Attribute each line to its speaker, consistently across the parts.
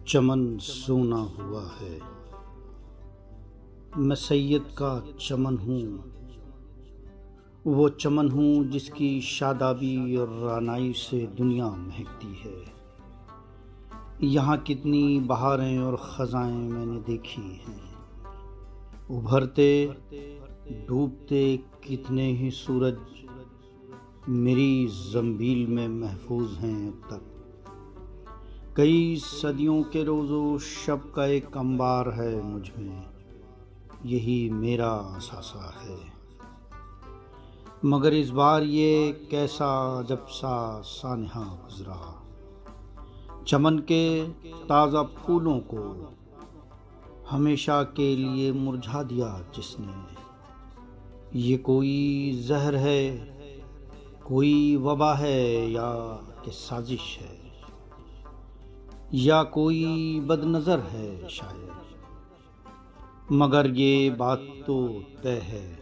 Speaker 1: چمن سونا ہوا ہے، میں سید کا چمن ہوں، وہ چمن ہوں جس کی شادابی اور رعنائی سے دنیا مہکتی ہے۔ یہاں کتنی بہاریں اور خزائیں میں نے دیکھی ہیں، ابھرتے ڈوبتے کتنے ہی سورج میری زنبیل میں محفوظ ہیں اب تک۔ کئی صدیوں کے روز و شب کا ایک انبار ہے مجھ میں، یہی میرا اثاثہ ہے۔ مگر اس بار یہ کیسا عجب سا سانحہ گزرا، چمن کے تازہ پھولوں کو ہمیشہ کے لیے مرجھا دیا جس نے۔ یہ کوئی زہر ہے، کوئی وبا ہے، یا کہ سازش ہے، یا کوئی بد نظر ہے شاید۔ مگر یہ بات تو طے ہے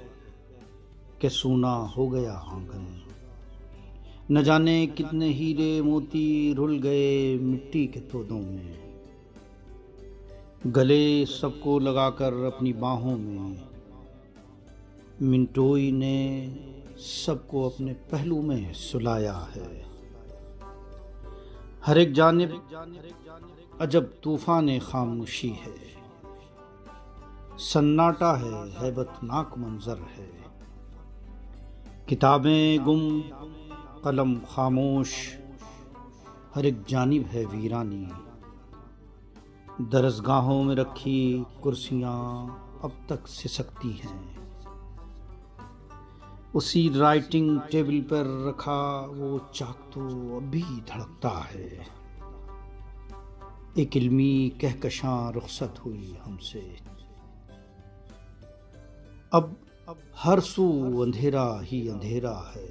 Speaker 1: کہ سونا ہو گیا آنگن، نہ جانے کتنے ہیرے موتی رل گئے مٹی کے تودوں میں۔ گلے سب کو لگا کر اپنی باہوں میں، منٹوئی نے سب کو اپنے پہلو میں سلایا ہے۔ ہر ایک جانب عجب طوفان خاموشی ہے، سناٹا ہے، ہیبت ناک منظر ہے۔ کتابیں گم، قلم خاموش، ہر ایک جانب ہے ویرانی۔ درسگاہوں میں رکھی کرسیاں اب تک سسکتی ہیں، اسی رائٹنگ ٹیبل پر رکھا وہ چاک تو اب بھی دھڑکتا ہے۔ ایک علمی کہکشاں رخصت ہوئی ہم سے، اب ہر سو اندھیرا ہی اندھیرا ہے،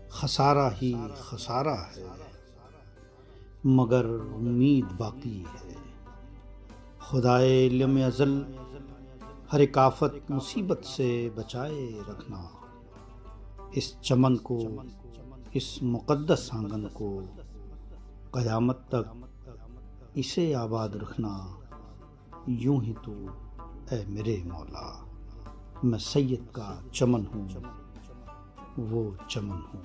Speaker 1: خسارہ ہی خسارہ ہے، مگر امید باقی ہے۔ خدائے لم ازل ہر ایک آفت مصیبت سے بچائے رکھنا، اس چمن کو، اس مقدس آنگن کو، قیامت تک اسے آباد رکھنا۔ یوں ہی تو اے میرے مولا، میں سید کا چمن ہوں، وہ چمن ہوں۔